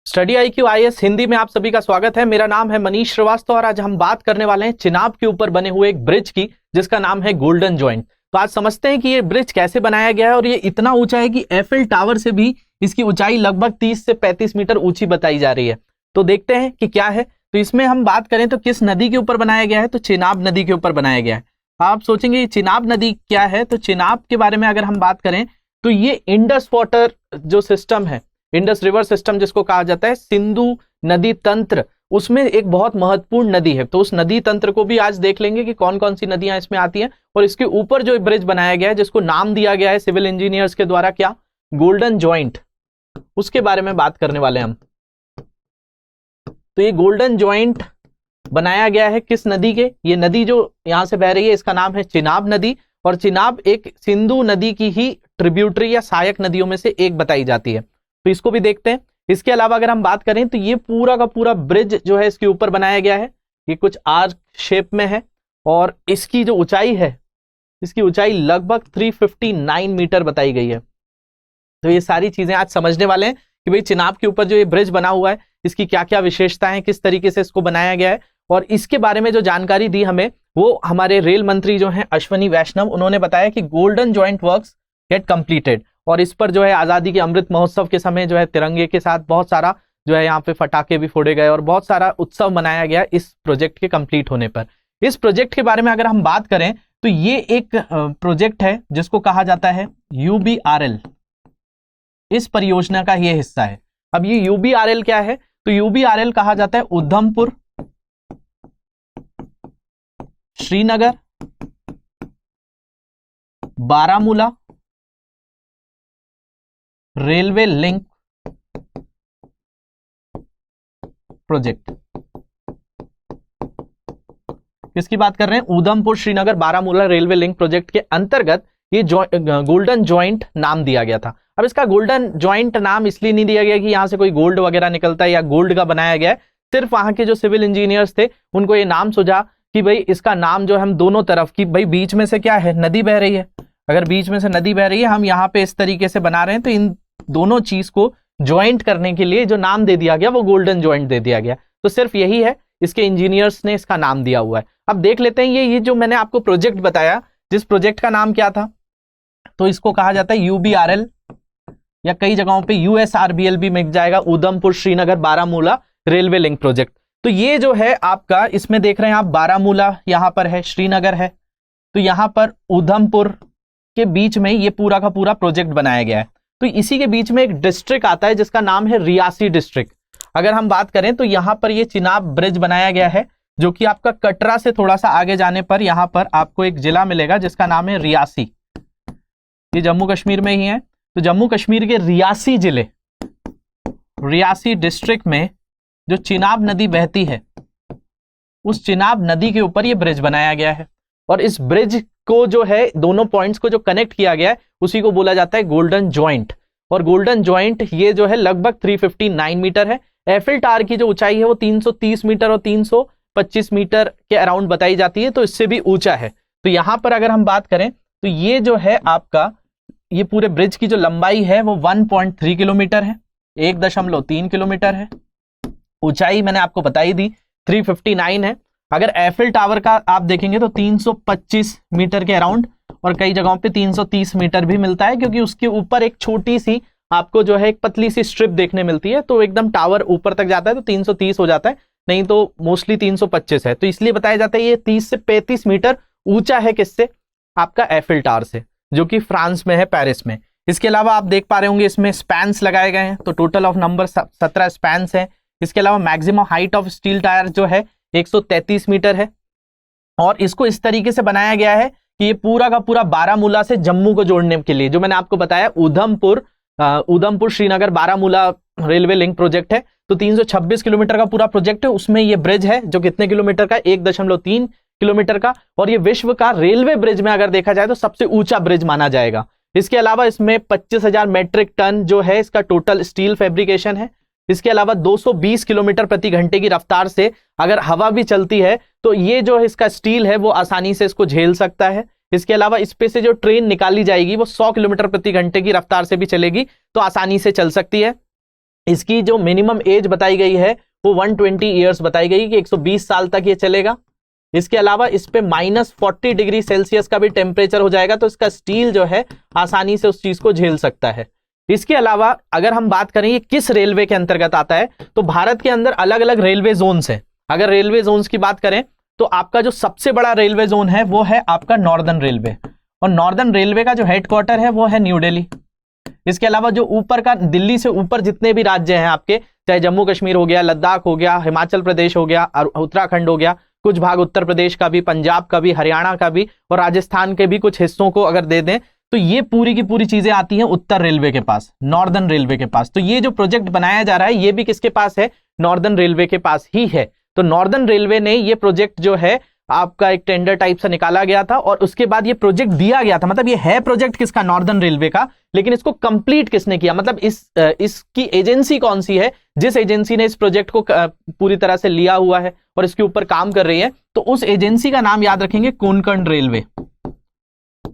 Study IQ IAS Hindi में आप सभी का स्वागत है। मेरा नाम है मनीष श्रीवास्तव और आज हम बात करने वाले हैं चिनाब के ऊपर बने हुए एक ब्रिज की जिसका नाम है गोल्डन जॉइंट। तो आज समझते हैं कि ये ब्रिज कैसे बनाया गया है और ये इतना ऊंचा है कि एफिल टावर से भी इसकी ऊंचाई लगभग 30 से 35 मीटर ऊंची बताई जा रही है। तो देखते हैं कि क्या है। तो इसमें हम बात करें तो किस नदी के ऊपर बनाया गया है, तो चिनाब नदी के ऊपर बनाया गया है। आप सोचेंगे चिनाब नदी क्या है, तो चिनाब के बारे में अगर हम बात करें तो ये इंडस वाटर जो सिस्टम है, इंडस रिवर सिस्टम जिसको कहा जाता है, सिंधु नदी तंत्र, उसमें एक बहुत महत्वपूर्ण नदी है। तो उस नदी तंत्र को भी आज देख लेंगे कि कौन कौन सी नदियां इसमें आती हैं। और इसके ऊपर जो ब्रिज बनाया गया है जिसको नाम दिया गया है सिविल इंजीनियर्स के द्वारा, क्या, गोल्डन जॉइंट, उसके बारे में बात करने वाले हैं हम। तो ये गोल्डन जॉइंट बनाया गया है किस नदी के, ये नदी जो यहां से बह रही है इसका नाम है चिनाब नदी। और चिनाब एक सिंधु नदी की ही ट्रिब्यूटरी या सहायक नदियों में से एक बताई जाती है। तो इसको भी देखते हैं। इसके अलावा अगर हम बात करें तो ये पूरा का पूरा ब्रिज जो है इसके ऊपर बनाया गया है, ये कुछ आर्क शेप में है और इसकी जो ऊंचाई है, इसकी ऊंचाई लगभग 359 मीटर बताई गई है। तो ये सारी चीजें आज समझने वाले हैं कि भाई चिनाब के ऊपर जो ये ब्रिज बना हुआ है इसकी क्या क्या विशेषताएं हैं, किस तरीके से इसको बनाया गया है। और इसके बारे में जो जानकारी दी हमें वो हमारे रेल मंत्री जो हैं अश्वनी वैष्णव, उन्होंने बताया कि golden joint works gate completed. और इस पर जो है आजादी के अमृत महोत्सव के समय जो है तिरंगे के साथ बहुत सारा जो है यहाँ पे फटाके भी फोड़े गए और बहुत सारा उत्सव मनाया गया इस प्रोजेक्ट के कंप्लीट होने पर। इस प्रोजेक्ट के बारे में अगर हम बात करें तो ये एक प्रोजेक्ट है जिसको कहा जाता है UBRL, इस परियोजना का ये हिस्सा है। अब ये UBRL क्या है, तो UBRL कहा जाता है Udhampur Srinagar Baramulla railway link project. किसकी बात कर रहे हैं, Udhampur Srinagar Baramulla railway link project के अंतर्गत ये गोल्डन जॉइंट नाम दिया गया था। अब इसका गोल्डन जॉइंट नाम इसलिए नहीं दिया गया कि यहां से कोई गोल्ड वगैरह निकलता है या गोल्ड का बनाया गया है। सिर्फ वहां के जो सिविल इंजीनियर्स थे उनको ये नाम सूझा कि भाई इसका नाम जो हम दोनों तरफ की, भाई बीच में से क्या है, नदी बह रही है, अगर बीच में से नदी बह रही है, हम यहाँ पे इस तरीके से बना रहे हैं, तो इन दोनों चीज को ज्वाइंट करने के लिए जो नाम दे दिया गया वो गोल्डन जॉइंट दे दिया गया। तो सिर्फ यही है, इसके इंजीनियर्स ने इसका नाम दिया हुआ है। अब देख लेते हैं ये जो मैंने आपको प्रोजेक्ट बताया, जिस प्रोजेक्ट का नाम क्या था, तो इसको कहा जाता है UBRL या कई जगहों पे USRBL भी मिल जाएगा, Udhampur Srinagar Baramulla railway link project. तो ये जो है आपका, इसमें देख रहे हैं आप बारामूला यहां पर है, श्रीनगर है, तो यहां पर उधमपुर के बीच में ये पूरा का पूरा प्रोजेक्ट बनाया गया है। तो इसी के बीच में एक डिस्ट्रिक्ट आता है जिसका नाम है रियासी डिस्ट्रिक्ट। अगर हम बात करें तो यहां पर ये चिनाब ब्रिज बनाया गया है जो कि आपका कटरा से थोड़ा सा आगे जाने पर यहां पर आपको एक जिला मिलेगा जिसका नाम है रियासी। ये जम्मू कश्मीर में ही है। तो जम्मू कश्मीर के रियासी जिले, रियासी डिस्ट्रिक्ट में जो चिनाब नदी बहती है, उस चिनाब नदी के ऊपर ये ब्रिज बनाया गया है। और इस ब्रिज को जो है, दोनों पॉइंट्स को जो कनेक्ट किया गया है उसी को बोला जाता है गोल्डन जॉइंट। और गोल्डन जॉइंट ये जो है लगभग 359 मीटर है। एफिल टावर की जो ऊंचाई है वो 330 मीटर और 325 मीटर के अराउंड बताई जाती है, तो इससे भी ऊंचा है। तो यहां पर अगर हम बात करें तो ये जो है आपका, ये पूरे ब्रिज की जो लंबाई है वो 1.3 किलोमीटर है, 1.3 किलोमीटर है। ऊंचाई मैंने आपको बताई दी 359 है। अगर एफिल टावर का आप देखेंगे तो 325 मीटर के अराउंड, और कई जगहों पे 330 मीटर भी मिलता है, क्योंकि उसके ऊपर एक छोटी सी आपको जो है एक पतली सी स्ट्रिप देखने मिलती है, तो एकदम टावर ऊपर तक जाता है तो 330 हो जाता है, नहीं तो मोस्टली 325 है। तो इसलिए बताया जाता है ये 30 से 35 मीटर ऊंचा है, किससे, आपका एफिल टावर से, जो कि फ्रांस में है, पेरिस में। इसके अलावा आप देख पा रहे होंगे इसमें स्पैन्स लगाए गए हैं, तो टोटल ऑफ नंबर 17 स्पैन्स है। इसके अलावा maximum height of steel tyre जो है 133 मीटर है। और इसको इस तरीके से बनाया गया है कि ये पूरा का पूरा बारामूला से जम्मू को जोड़ने के लिए, जो मैंने आपको बताया Udhampur Srinagar Baramulla railway link project है, तो 326 किलोमीटर का पूरा प्रोजेक्ट है। उसमें ये ब्रिज है जो कितने किलोमीटर का, 1.3 किलोमीटर का। और ये विश्व का रेलवे ब्रिज में अगर देखा जाए तो सबसे ऊंचा ब्रिज माना जाएगा। इसके अलावा इसमें 25,000 मेट्रिक टन जो है इसका टोटल स्टील फैब्रिकेशन है। इसके अलावा 220 किलोमीटर प्रति घंटे की रफ्तार से अगर हवा भी चलती है तो ये जो इसका स्टील है वो आसानी से इसको झेल सकता है। इसके अलावा इस पे से जो ट्रेन निकाली जाएगी वो 100 किलोमीटर प्रति घंटे की रफ्तार से भी चलेगी, तो आसानी से चल सकती है। इसकी जो मिनिमम एज बताई गई है वो 120 ईयर्स बताई गई कि 120 साल तक ये चलेगा। इसके अलावा इस पे -40 डिग्री सेल्सियस का भी टेम्परेचर हो जाएगा, तो इसका स्टील जो है आसानी से उस चीज को झेल सकता है। इसके अलावा अगर हम बात करें ये किस रेलवे के अंतर्गत आता है, तो भारत के अंदर अलग अलग रेलवे जोन्स हैं। अगर रेलवे जोन्स की बात करें तो आपका जो सबसे बड़ा रेलवे जोन है वो है आपका नॉर्दर्न रेलवे, और नॉर्दर्न रेलवे का जो हेडक्वार्टर है वो है न्यू दिल्ली। इसके अलावा जो ऊपर का, दिल्ली से ऊपर जितने भी राज्य हैं आपके, चाहे जम्मू कश्मीर हो गया, लद्दाख हो गया, हिमाचल प्रदेश हो गया, उत्तराखंड हो गया, कुछ भाग उत्तर प्रदेश का भी, पंजाब का भी, हरियाणा का भी और राजस्थान के भी कुछ हिस्सों को अगर दे दें, तो ये पूरी की पूरी चीजें आती हैं उत्तर रेलवे के पास, नॉर्दर्न रेलवे के पास। तो ये जो प्रोजेक्ट बनाया जा रहा है ये भी किसके पास है? नॉर्दर्न रेलवे के पास ही है। तो नॉर्दर्न रेलवे ने ये प्रोजेक्ट जो है आपका एक टेंडर टाइप से निकाला गया था और उसके बाद ये प्रोजेक्ट दिया गया था। मतलब ये है प्रोजेक्ट किसका? नॉर्दर्न रेलवे का, लेकिन इसको कंप्लीट किसने किया? मतलब इसकी एजेंसी कौन सी है जिस एजेंसी ने इस प्रोजेक्ट को पूरी तरह से लिया हुआ है और इसके ऊपर काम कर रही है? तो उस एजेंसी का नाम याद रखेंगे, Konkan railway.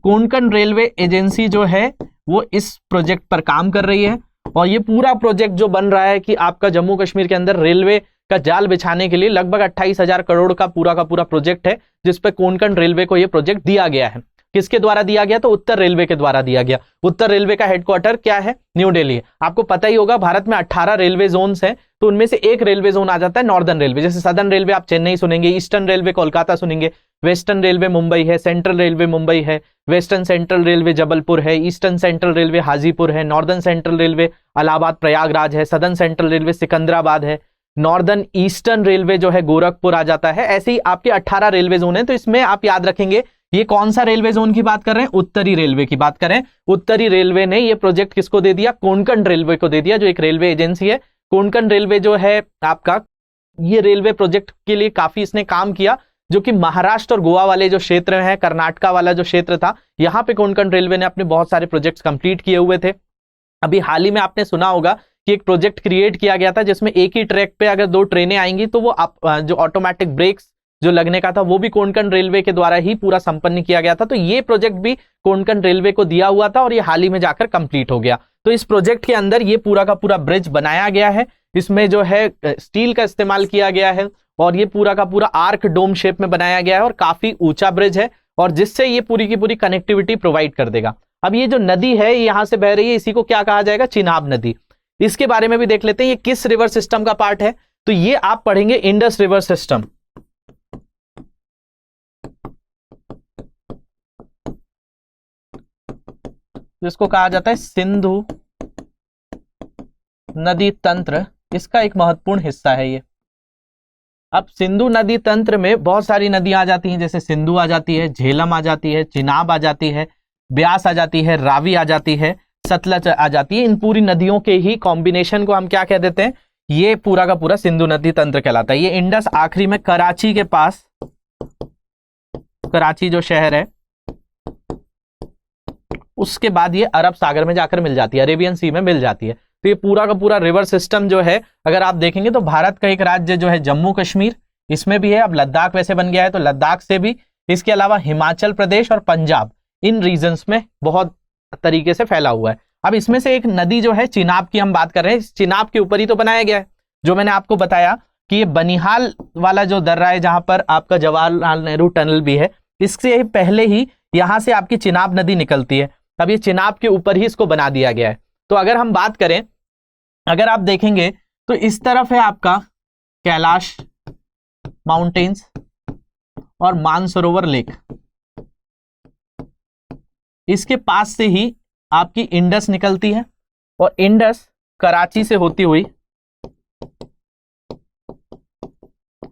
Konkan railway agency जो है वो इस प्रोजेक्ट पर काम कर रही है और ये पूरा प्रोजेक्ट जो बन रहा है कि आपका जम्मू कश्मीर के अंदर रेलवे का जाल बिछाने के लिए लगभग 28,000 करोड़ का पूरा प्रोजेक्ट है, जिस पे कोंकण रेलवे को यह प्रोजेक्ट दिया गया है। किसके द्वारा दिया गया? तो उत्तर रेलवे के द्वारा दिया गया। उत्तर रेलवे का हेडक्वार्टर क्या है? न्यू दिल्ली। आपको पता ही होगा भारत में 18 रेलवे जोन्स हैं, तो उनमें से एक रेलवे जोन आ जाता है नॉर्दर्न रेलवे। जैसे सदर्न रेलवे आप चेन्नई सुनेंगे, ईस्टर्न रेलवे कोलकाता सुनेंगे, वेस्टर्न रेलवे मुंबई है, सेंट्रल रेलवे मुंबई है, वेस्टर्न सेंट्रल रेलवे जबलपुर है, ईस्टर्न सेंट्रल रेलवे हाजीपुर है, northern central railway Allahabad Prayagraj है, सदर्न सेंट्रल रेलवे सिकंदराबाद है, नॉर्दर्न ईस्टर्न रेलवे जो है गोरखपुर आ जाता है। ऐसे ही आपके 18 रेलवे जोन है। तो इसमें आप याद रखेंगे ये कौन सा रेलवे जोन की बात कर रहे हैं? उत्तरी रेलवे की बात करें। उत्तरी रेलवे ने ये प्रोजेक्ट किसको दे दिया? कोंकण रेलवे को दे दिया, जो एक रेलवे एजेंसी है। कोंकण रेलवे जो है आपका, ये रेलवे प्रोजेक्ट के लिए काफी इसने काम किया, जो कि महाराष्ट्र और गोवा वाले जो क्षेत्र हैं, कर्नाटका वाला जो क्षेत्र था, यहां पे कोंकण रेलवे ने अपने बहुत सारे प्रोजेक्ट्स कंप्लीट किए हुए थे। अभी हाल ही में आपने सुना होगा कि एक प्रोजेक्ट क्रिएट किया गया था जिसमें एक ही ट्रैक पे अगर 2 ट्रेनें आएंगी तो वो जो ऑटोमेटिक ब्रेक्स जो लगने का था वो भी कोंकण रेलवे के द्वारा ही पूरा संपन्न किया गया था। तो ये प्रोजेक्ट भी कोंकण रेलवे को दिया हुआ था और ये हाल ही में जाकर कंप्लीट हो गया। तो इस प्रोजेक्ट के अंदर ये पूरा का पूरा ब्रिज बनाया गया है। इसमें जो है स्टील का इस्तेमाल किया गया है और ये पूरा का पूरा आर्क डोम शेप में बनाया गया है और काफी ऊंचा ब्रिज है, और जिससे ये पूरी की पूरी कनेक्टिविटी प्रोवाइड कर देगा। अब ये जो नदी है यहां से बह रही है, इसी को क्या कहा जाएगा? चिनाब नदी। इसके बारे में भी देख लेते हैं, ये किस रिवर सिस्टम का पार्ट है? तो ये आप पढ़ेंगे इंडस रिवर सिस्टम। जिसको कहा जाता है सिंधु नदी तंत्र, इसका एक महत्वपूर्ण हिस्सा है ये। अब सिंधु नदी तंत्र में बहुत सारी नदियां आ जाती हैं, जैसे सिंधु आ जाती है, झेलम आ जाती है, चिनाब आ जाती है, ब्यास आ जाती है, रावी आ जाती है, सतलज आ जाती है। इन पूरी नदियों के ही कॉम्बिनेशन को हम क्या कह देते हैं? ये पूरा का पूरा सिंधु नदी तंत्र कहलाता है। ये इंडस आखिरी में कराची के पास, कराची जो शहर है, उसके बाद ये अरब सागर में जाकर मिल जाती है, अरेबियन सी में मिल जाती है। तो ये पूरा का पूरा रिवर सिस्टम जो है, अगर आप देखेंगे तो भारत का एक राज्य जो है जम्मू कश्मीर, इसमें भी है। अब लद्दाख वैसे बन गया है तो लद्दाख से भी, इसके अलावा हिमाचल प्रदेश और पंजाब, इन रीजन्स में बहुत तरीके से फैला हुआ है। अब इसमें से एक नदी जो है चिनाब की हम बात कर रहे हैं, चिनाब के ऊपर ही तो बनाया गया है। जो मैंने आपको बताया कि ये बनिहाल वाला जो दर्रा है, जहां पर आपका जवाहरलाल नेहरू टनल भी है, इससे पहले ही यहां से आपकी चिनाब नदी निकलती है। अब ये चिनाब के ऊपर ही इसको बना दिया गया है। तो अगर हम बात करें, अगर आप देखेंगे तो इस तरफ है आपका कैलाश माउंटेन्स और मानसरोवर लेक, इसके पास से ही आपकी इंडस निकलती है और इंडस कराची से होती हुई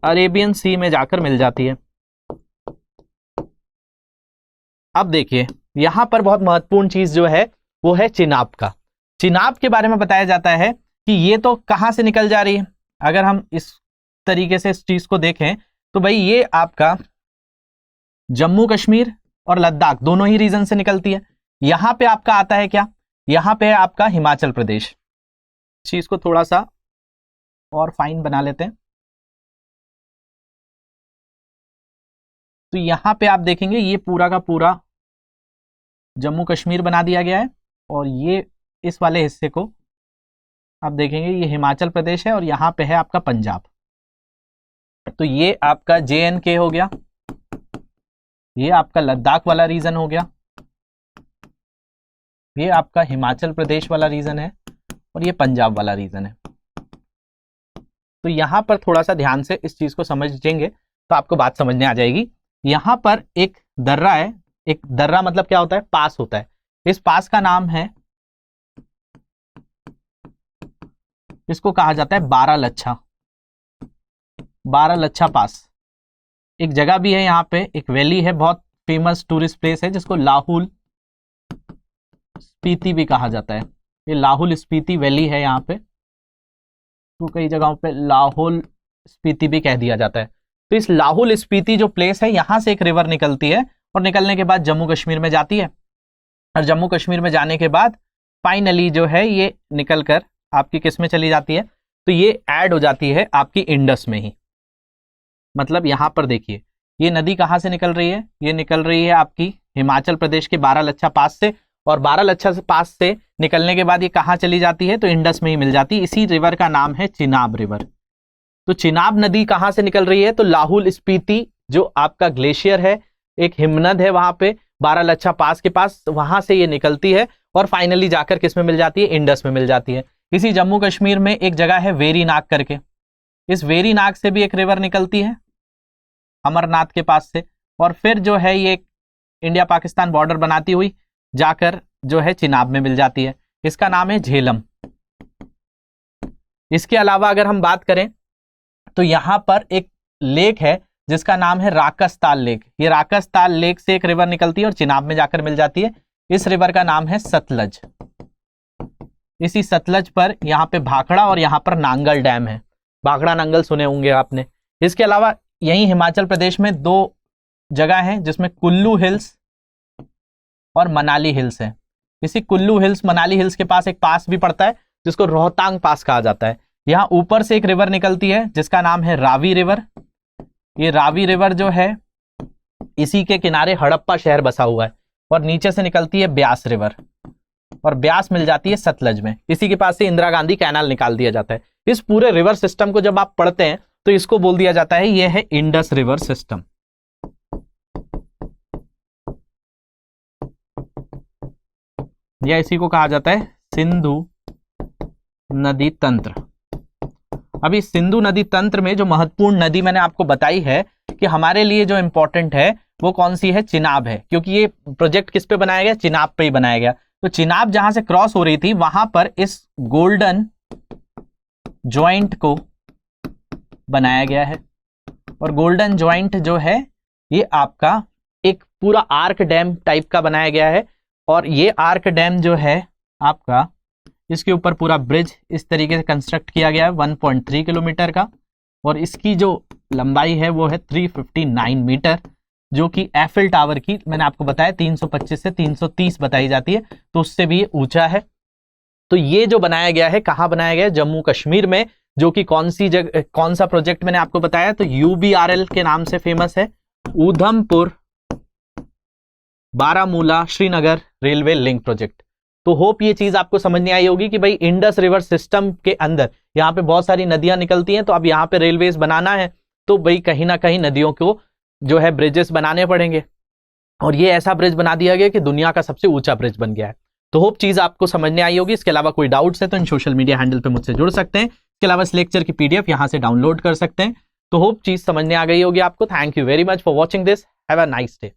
अरेबियन सी में जाकर मिल जाती है। अब देखिए यहां पर बहुत महत्वपूर्ण चीज जो है वो है चिनाब का। चिनाब के बारे में बताया जाता है कि ये तो कहां से निकल जा रही है। अगर हम इस तरीके से इस चीज को देखें तो भाई ये आपका जम्मू कश्मीर और लद्दाख दोनों ही रीजन से निकलती है। यहां पे आपका आता है क्या? यहां पे है आपका हिमाचल प्रदेश। चीज को थोड़ा सा और फाइन बना लेते हैं। तो यहां पे आप देखेंगे ये पूरा का पूरा जम्मू कश्मीर बना दिया गया है और ये इस वाले हिस्से को आप देखेंगे ये हिमाचल प्रदेश है और यहाँ पे है आपका पंजाब। तो ये आपका JNK हो गया, ये आपका लद्दाख वाला रीजन हो गया, ये आपका हिमाचल प्रदेश वाला रीजन है और ये पंजाब वाला रीजन है। तो यहां पर थोड़ा सा ध्यान से इस चीज को समझेंगे तो आपको बात समझने आ जाएगी। यहां पर एक दर्रा है, एक दर्रा मतलब क्या होता है, पास होता है। इस पास का नाम है, इसको कहा जाता है बारालच्छा, बारालच्छा पास। एक जगह भी है यहाँ पे, एक वैली है, बहुत फेमस टूरिस्ट प्लेस है जिसको लाहुल स्पीति भी कहा जाता है। ये लाहुल स्पीति वैली है यहाँ पे, तो कई जगहों पे लाहुल स्पीति भी कह दिया जाता है। तो इस लाहुल स्पीति जो प्लेस है, यहाँ से एक रिवर निकलती है और निकलने के बाद जम्मू कश्मीर में जाती है, और जम्मू कश्मीर में जाने के बाद फाइनली जो है ये निकल कर आपकी किस में चली जाती है, तो ये ऐड हो जाती है आपकी इंडस में ही। मतलब यहाँ पर देखिए ये नदी कहाँ से निकल रही है, ये निकल रही है आपकी हिमाचल प्रदेश के बारालच्छा पास से, और बारालच्छा पास से निकलने के बाद ये कहाँ चली जाती है, तो इंडस में ही मिल जाती है। इसी रिवर का नाम है चिनाब रिवर। तो चिनाब नदी कहाँ से निकल रही है, तो लाहुल स्पीति जो आपका ग्लेशियर है, एक हिमनद है वहां पे बारालच्छा पास के पास, वहां से ये निकलती है और फाइनली जाकर किस में मिल जाती है, इंडस में मिल जाती है। इसी जम्मू कश्मीर में एक जगह है वेरीनाग करके, इस वेरीनाग से भी एक रिवर निकलती है अमरनाथ के पास से, और फिर जो है ये इंडिया पाकिस्तान बॉर्डर बनाती हुई जाकर जो है चिनाब में मिल जाती है। इसका नाम है झेलम। इसके अलावा अगर हम बात करें तो यहां पर एक लेक है जिसका नाम है राकसताल लेक। ये राकसताल लेक से एक रिवर निकलती है और चिनाब में जाकर मिल जाती है। इस रिवर का नाम है सतलज। इसी सतलज पर यहाँ पे भाखड़ा और यहाँ पर नांगल डैम है, भाखड़ा नांगल सुने होंगे आपने। इसके अलावा यही हिमाचल प्रदेश में दो जगह हैं जिसमें कुल्लू हिल्स और मनाली हिल्स है। इसी कुल्लू हिल्स मनाली हिल्स के पास एक पास भी पड़ता है जिसको रोहतांग पास कहा जाता है। यहाँ ऊपर से एक रिवर निकलती है जिसका नाम है रावी रिवर। ये रावी रिवर जो है इसी के किनारे हड़प्पा शहर बसा हुआ है, और नीचे से निकलती है ब्यास रिवर, और ब्यास मिल जाती है सतलज में। इसी के पास से इंदिरा गांधी कैनाल निकाल दिया जाता है। इस पूरे रिवर सिस्टम को जब आप पढ़ते हैं तो इसको बोल दिया जाता है यह है इंडस रिवर सिस्टम। या इसी को कहा जाता है सिंधु नदी तंत्र। अभी सिंधु नदी तंत्र में जो महत्वपूर्ण नदी मैंने आपको बताई है कि हमारे लिए जो इंपॉर्टेंट है वो कौन सी है, चिनाब है, क्योंकि ये प्रोजेक्ट किस पे बनाया गया, चिनाब पे ही बनाया गया। तो चिनाब जहां से क्रॉस हो रही थी वहां पर इस गोल्डन जॉइंट को बनाया गया है, और गोल्डन जॉइंट जो है ये आपका एक पूरा आर्क डैम टाइप का बनाया गया है। और ये आर्क डैम जो है आपका, इसके ऊपर पूरा ब्रिज इस तरीके से कंस्ट्रक्ट किया गया है 1.3 किलोमीटर का, और इसकी जो लंबाई है वो है 359 मीटर, जो कि एफिल टावर की मैंने आपको बताया 325 से 330 बताई जाती है, तो उससे भी ऊंचा है। तो ये जो बनाया गया है कहाँ बनाया गया है, जम्मू कश्मीर में, जो कि कौन सी जगह, कौन सा प्रोजेक्ट मैंने आपको बताया, तो UBRL के नाम से फेमस है, Udhampur Baramulla Srinagar railway link project. तो होप ये चीज आपको समझ नहीं आई होगी कि भाई इंडस रिवर सिस्टम के अंदर यहाँ पे बहुत सारी नदियां निकलती हैं, तो अब यहाँ पे रेलवेज बनाना है तो भाई कहीं ना कहीं नदियों को जो है ब्रिजेस बनाने पड़ेंगे, और ये ऐसा ब्रिज बना दिया गया कि दुनिया का सबसे ऊंचा ब्रिज बन गया है। तो होप चीज आपको समझने आई होगी। इसके अलावा कोई डाउट्स है तो इन सोशल मीडिया हैंडल पे मुझसे जुड़ सकते हैं। इसके अलावा इस लेक्चर की PDF यहाँ से डाउनलोड कर सकते हैं। तो होप चीज समझने आ गई होगी आपको। Thank you very much for watching this. Have a nice day.